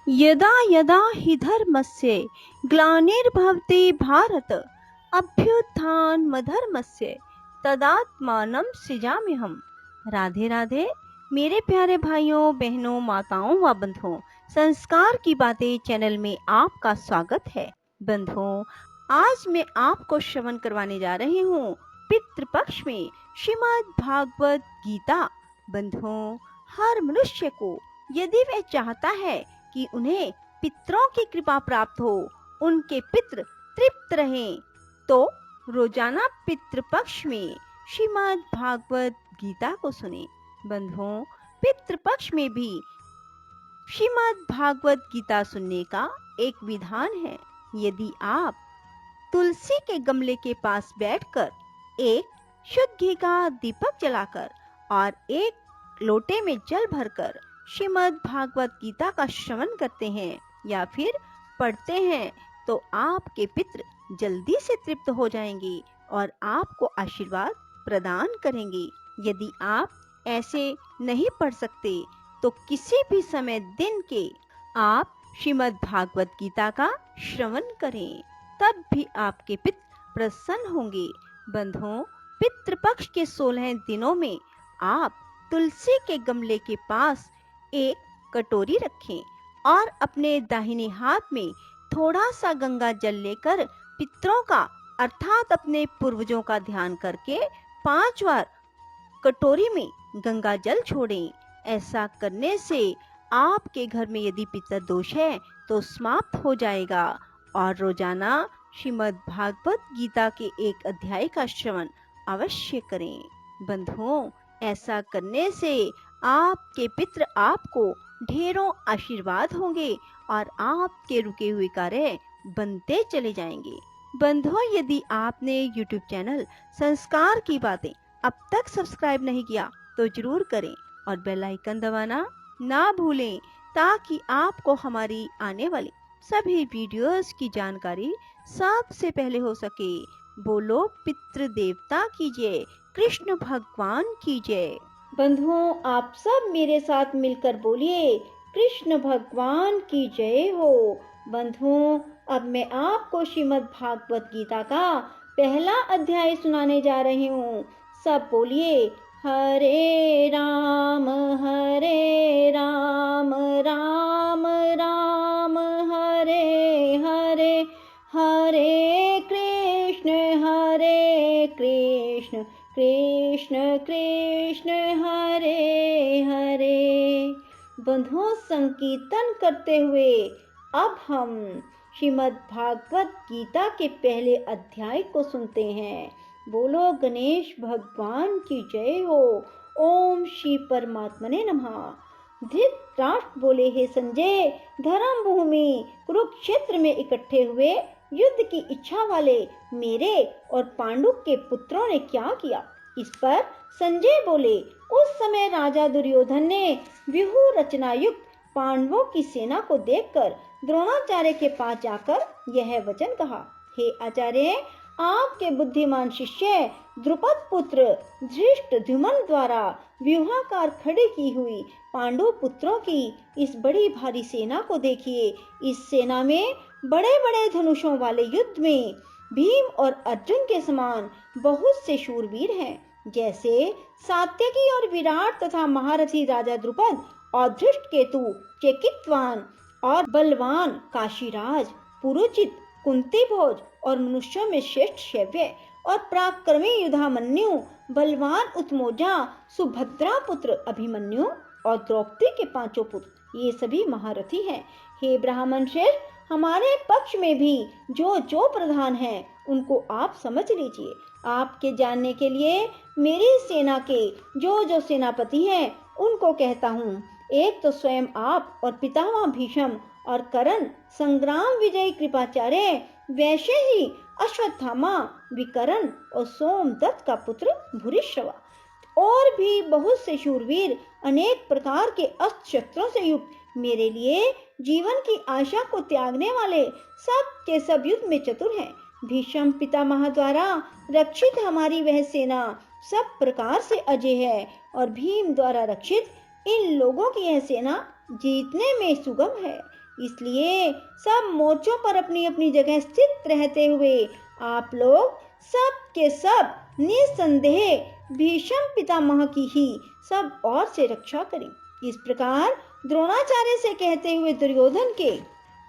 यदा यदा हि धर्मस्य ग्लानिर्भवति भारत अभ्युत्थानमधर्मस्य तदात्मानं सृजाम्यहम्। राधे राधे। मेरे प्यारे भाइयों बहनों माताओं व बंधुओं, संस्कार की बातें चैनल में आपका स्वागत है। बंधुओं, आज मैं आपको श्रवण करवाने जा रही हूँ पितृपक्ष में श्रीमद् भागवत गीता। बंधुओं, हर मनुष्य को यदि वह चाहता है कि उन्हें पितरों की कृपा प्राप्त हो, उनके पितृ तृप्त रहें, तो रोजाना पितृपक्ष में श्रीमद् भागवत गीता को सुने। बंधुओं, पितृपक्ष में भी श्रीमद् भागवत गीता सुनने का एक विधान है। यदि आप तुलसी के गमले के पास बैठकर एक शुद्ध घी का दीपक जलाकर और एक लोटे में जल भरकर श्रीमद् भागवत गीता का श्रवण करते हैं या फिर पढ़ते हैं, तो आपके पितृ जल्दी से तृप्त हो जाएंगे और आपको आशीर्वाद प्रदान करेंगे। यदि आप ऐसे नहीं पढ़ सकते तो किसी भी समय दिन के आप श्रीमद् भागवत गीता का श्रवण करें, तब भी आपके पितृ प्रसन्न होंगे। बंधुओं, पितृपक्ष के 16 दिनों में आप तुलसी के गमले के पास एक कटोरी रखें और अपने दाहिने हाथ में थोड़ा सा गंगा जल लेकर पितरों का अर्थात अपने पूर्वजों का ध्यान करके 5 बार कटोरी में गंगा जल छोड़ें। ऐसा करने से आपके घर में यदि पितृ दोष है तो समाप्त हो जाएगा। और रोजाना श्रीमद् भागवत गीता के एक अध्याय का श्रवण अवश्य करें। बंधुओं, ऐसा करने से आपके पितृ आपको ढेरों आशीर्वाद होंगे और आपके रुके हुए कार्य बनते चले जाएंगे। बंधुओं, यदि आपने YouTube चैनल संस्कार की बातें अब तक सब्सक्राइब नहीं किया तो जरूर करें और बेल आइकन दबाना ना भूलें, ताकि आपको हमारी आने वाली सभी वीडियोस की जानकारी सबसे पहले हो सके। बोलो पितृ देवता की जय, कृष्ण भगवान की जय। बंधुओं, आप सब मेरे साथ मिलकर बोलिए कृष्ण भगवान की जय हो। बंधुओं, अब मैं आपको श्रीमद् भागवत गीता का पहला अध्याय सुनाने जा रही हूँ। सब बोलिए हरे राम राम राम हरे हरे, हरे कृष्ण कृष्ण कृष्ण हरे हरे। बंधुओं, संकीर्तन करते हुए अब हम श्रीमद् भागवत गीता के पहले अध्याय को सुनते हैं। बोलो गणेश भगवान की जय हो। ओम श्री परमात्मने नमः। धृतराष्ट्र बोले, हे संजय, धर्म भूमि कुरुक्षेत्र में इकट्ठे हुए युद्ध की इच्छा वाले मेरे और पांडु के पुत्रों ने क्या किया? इस पर संजय बोले, उस समय राजा दुर्योधन ने व्यूह रचना युक्त पांडवों की सेना को देखकर द्रोणाचार्य के पास जाकर यह वचन कहा, हे आचार्य, आपके बुद्धिमान शिष्य द्रुपद पुत्र धृष्टद्युम्न द्वारा व्यूहाकार खड़ी की हुई पांडु पुत्रों की इस बड़ी भारी सेना को देखिए। इस सेना में बड़े बड़े धनुषों वाले युद्ध में भीम और अर्जुन के समान बहुत से शूरवीर हैं, जैसे सात्यकी और विराट तथा महारथी राजा द्रुपद और धृष्टकेतु, चेकितवान और बलवान काशीराज, पुरुचित, कुंती भोज और मनुष्यों में श्रेष्ठ शैव्य और पराक्रमी युधामन्यु, बलवान उत्मोजा, सुभद्रा पुत्र अभिमन्यु और द्रौपदी के 5 पुत्र, ये सभी महारथी हैं। हे ब्राह्मण श्रेष्ठ, हमारे पक्ष में भी जो प्रधान हैं उनको आप समझ लीजिए। आपके जानने के लिए मेरी सेना के जो सेनापति हैं उनको कहता हूँ। एक तो स्वयं आप और पितामह भीष्म और कर्ण, संग्राम विजयी कृपाचार्य, वैसे ही अश्वत्थामा, विकर्ण और सोमदत्त का पुत्र भूरिश्रवा, और भी बहुत से शूरवीर अनेक प्रकार के अस्त्र शस्त्रों से युक्त, मेरे लिए जीवन की आशा को त्यागने वाले, सब के सब युद्ध में चतुर हैं। भीष्म पितामह द्वारा रक्षित हमारी वह सेना सब प्रकार से अजय है और भीम द्वारा रक्षित इन लोगों की यह सेना जीतने में सुगम है। इसलिए सब मोर्चों पर अपनी अपनी जगह स्थित रहते हुए आप लोग सब के सब निसंदेह भीष्म पितामह की ही सब ओर से रक्षा करें। इस प्रकार द्रोणाचार्य से कहते हुए दुर्योधन के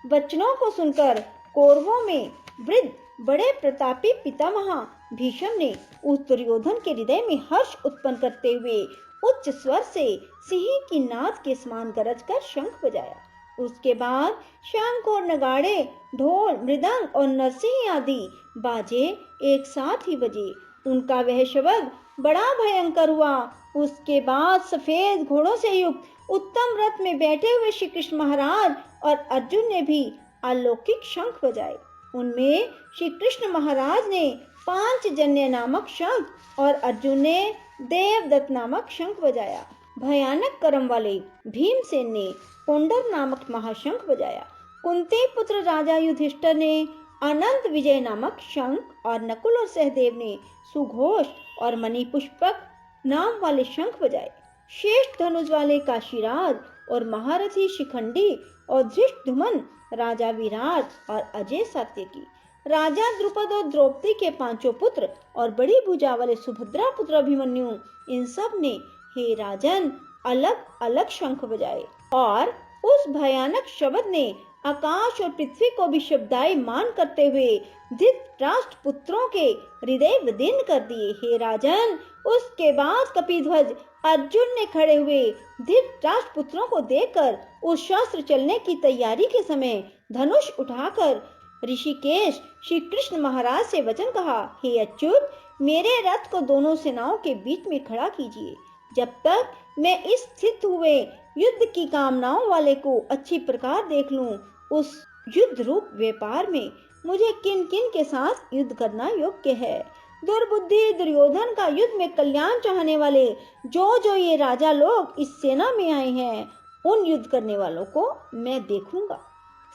वचनों को सुनकर कौरवों में वृद्ध बड़े प्रतापी पितामह भीष्म ने उस दुर्योधन के हृदय में हर्ष उत्पन्न करते हुए उच्च स्वर से सिंह की नाद के समान गरज कर शंख बजाया। उसके बाद शंख और नगाड़े, ढोल, मृदंग और नरसिंह आदि बाजे एक साथ ही बजे। उनका वह शब्द बड़ा भयंकर हुआ। उसके बाद सफेद घोड़ों से युक्त उत्तम रथ में बैठे हुए श्री कृष्ण महाराज और अर्जुन ने भी अलौकिक शंख बजाए। उनमें श्री कृष्ण महाराज ने पांचजन्य नामक शंख और अर्जुन ने देवदत्त नामक शंख बजाया। भयानक कर्म वाले भीमसेन ने कोंडर नामक महाशंख बजाया। कुंती पुत्र राजा युधिष्ठिर ने अनंत विजय नामक शंख और नकुल और सहदेव ने सुघोष और मणिपुष्पक नाम वाले शंख बजाए। श्रेष्ठ धनुष वाले काशीराज और महारथी शिखंडी और धृष्टद्युम्न राजा विराट और अजय सात्यकी, राजा द्रुपद और द्रौपदी के पांचों पुत्र और बड़ी भुजा वाले सुभद्रा पुत्र अभिमन्यु, इन सब ने हे राजन अलग अलग शंख बजाए और उस भयानक शब्द ने आकाश और पृथ्वी को भी शब्दायमान करते हुए धृतराष्ट्र पुत्रों के हृदय विदीर्ण कर दिए। हे राजन, उसके बाद कपिध्वज अर्जुन ने खड़े हुए धृतराष्ट्र पुत्रों को देखकर उस शस्त्र चलने की तैयारी के समय धनुष उठाकर ऋषिकेश श्री कृष्ण महाराज से वचन कहा, हे अच्युत, मेरे रथ को दोनों सेनाओं के बीच में खड़ा कीजिए। जब तक मैं इस स्थित हुए युद्ध की कामनाओं वाले को अच्छी प्रकार देख लूं, उस युद्ध रूप व्यापार में मुझे किन किन के साथ युद्ध करना योग्य है। दुर्बुद्धि दुर्योधन का युद्ध में कल्याण चाहने वाले जो ये राजा लोग इस सेना में आए हैं, उन युद्ध करने वालों को मैं देखूंगा।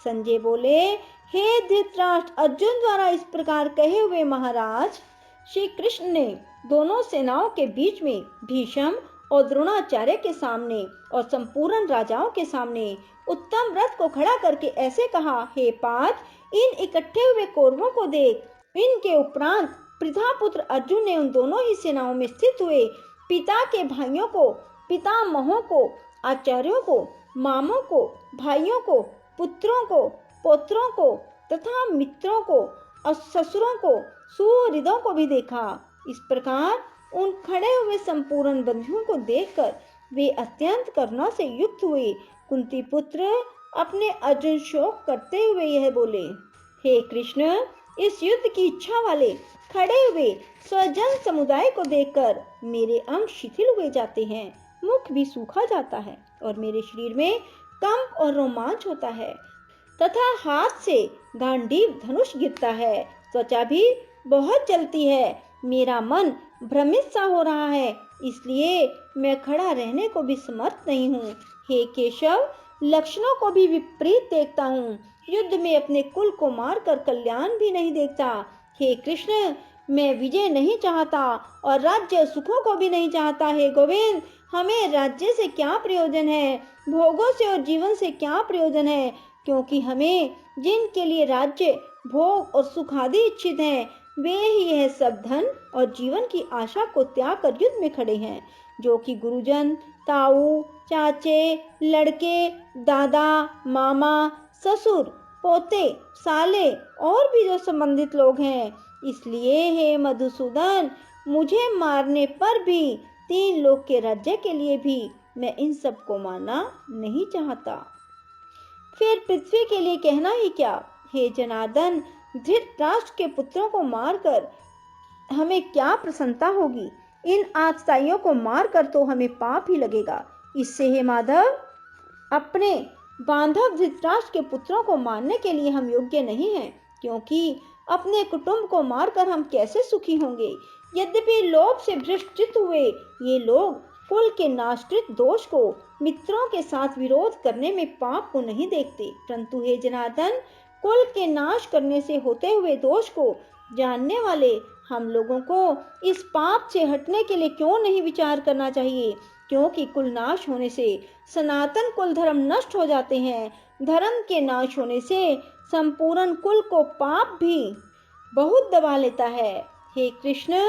संजय बोले, हे धृतराष्ट्र, अर्जुन द्वारा इस प्रकार कहे हुए महाराज श्री कृष्ण ने दोनों सेनाओं के बीच में भीष्म और द्रोणाचार्य के सामने और संपूर्ण राजाओं के सामने उत्तम रथ को खड़ा करके ऐसे कहा, हे पार्थ, इन इकट्ठे हुए कौरवों को देख। इनके उपरांत प्रथापुत्र अर्जुन ने उन दोनों ही सेनाओं में स्थित हुए पिता के भाइयों को, पितामहों को, आचार्यों को, मामों को, भाइयों को, पुत्रों को, पौत्रों को तथा मित्रों को और ससुरों को, सुहृदों को भी देखा। इस प्रकार उन खड़े हुए संपूर्ण बंधुओं को देखकर वे अत्यंत करुणा से युक्त हुए। कुंती पुत्र अपने अर्जुन शोक करते हुए यह बोले, हे कृष्ण, इस युद्ध की इच्छा वाले खड़े हुए स्वजन समुदाय को देखकर मेरे अंग शिथिल हुए जाते हैं, मुख भी सूखा जाता है और मेरे शरीर में कंप और रोमांच होता है तथा हाथ से गांडीव धनुष गिरता है, त्वचा भी बहुत जलती है, मेरा मन भ्रमित सा हो रहा है, इसलिए मैं खड़ा रहने को भी समर्थ नहीं हूँ। हे केशव, लक्षणों को भी विपरीत देखता हूँ, युद्ध में अपने कुल को मारकर कल्याण भी नहीं देखता। हे कृष्ण, मैं विजय नहीं चाहता और राज्य सुखों को भी नहीं चाहता। हे गोविंद, हमें राज्य से क्या प्रयोजन है, भोगों से और जीवन से क्या प्रयोजन है, क्योंकि हमें जिनके लिए राज्य, भोग और सुख आदि इच्छित हैं, वे ही यह सब धन और जीवन की आशा को त्याग कर युद्ध में खड़े हैं, जो कि गुरुजन, ताऊ, चाचे, लड़के, दादा, मामा, ससुर, पोते, साले और भी जो संबंधित लोग हैं। इसलिए हे मधुसूदन, मुझे मारने पर भी 3 लोक के राज्य के लिए भी मैं इन सब को मारना नहीं चाहता। फिर पृथ्वी के लिए कहना ही क्या। हे जनार्दन, धृतराष्ट्र के पुत्रों को मारकर हमें क्या प्रसन्नता होगी, इन आतताइयों को मारकर तो हमें पाप ही लगेगा। इससे हे माधव, अपने बांधव धृतराष्ट्र के पुत्रों को मारने के लिए हम योग्य नहीं हैं, क्योंकि अपने कुटुंब को मारकर हम कैसे सुखी होंगे। यद्यपि लोभ से भ्रष्ट हुए ये लोग कुल के नाशकृत दोष को, मित्रों के साथ विरोध करने में पाप को नहीं देखते, परंतु हे जनार्दन, कुल के नाश करने से होते हुए दोष को जानने वाले हम लोगों को इस पाप से हटने के लिए क्यों नहीं विचार करना चाहिए, क्योंकि कुल नाश होने से सनातन कुल धर्म नष्ट हो जाते हैं। धर्म के नाश होने से संपूर्ण कुल को पाप भी बहुत दबा लेता है। हे कृष्ण,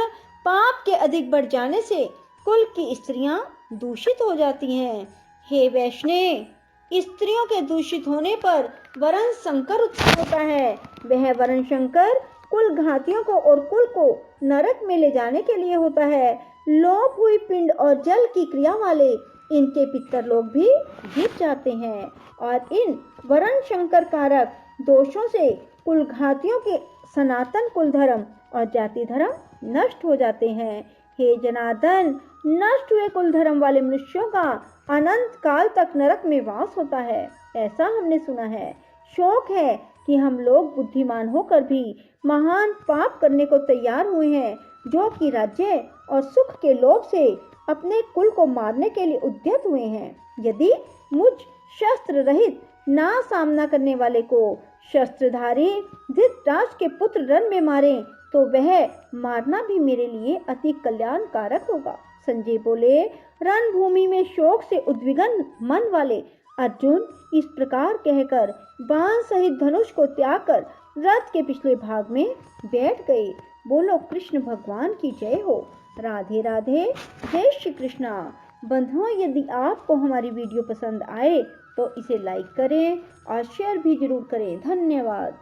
पाप के अधिक बढ़ जाने से कुल की स्त्रियां दूषित हो जाती हैं। हे वैष्णव, स्त्रियों के दूषित होने पर वरण संकर उत्पन्न होता है। वह वरण संकर कुल घातियों को और कुल को नरक में ले जाने के लिए होता है। लोप हुई पिंड और जल की क्रिया वाले इनके पितर लोग भी गिर जाते हैं और इन वरण संकर कारक दोषों से कुल घातियों के सनातन कुल धर्म और जाति धर्म नष्ट हो जाते हैं। हे जनार्दन, नष्ट हुए कुल धर्म वाले मनुष्यों का अनंत काल तक नरक में वास होता है, ऐसा हमने सुना है। शौक है कि हम लोग बुद्धिमान होकर भी महान पाप करने को तैयार हुए हैं, जो कि राज्य और सुख के लोभ से अपने कुल को मारने के लिए उद्यत हुए हैं। यदि मुझ शस्त्र रहित ना सामना करने वाले को शस्त्रधारी धृतराष्ट्र के पुत्र रण में मारे तो वह मारना भी मेरे लिए अति कल्याणकारक होगा। संजय बोले, रणभूमि में शोक से उद्विग्न मन वाले अर्जुन इस प्रकार कहकर बाण सहित धनुष को त्याग कर रथ के पिछले भाग में बैठ गए। बोलो कृष्ण भगवान की जय हो। राधे राधे, जय श्री कृष्णा। बंधुओं, यदि आपको हमारी वीडियो पसंद आए तो इसे लाइक करें और शेयर भी जरूर करें। धन्यवाद।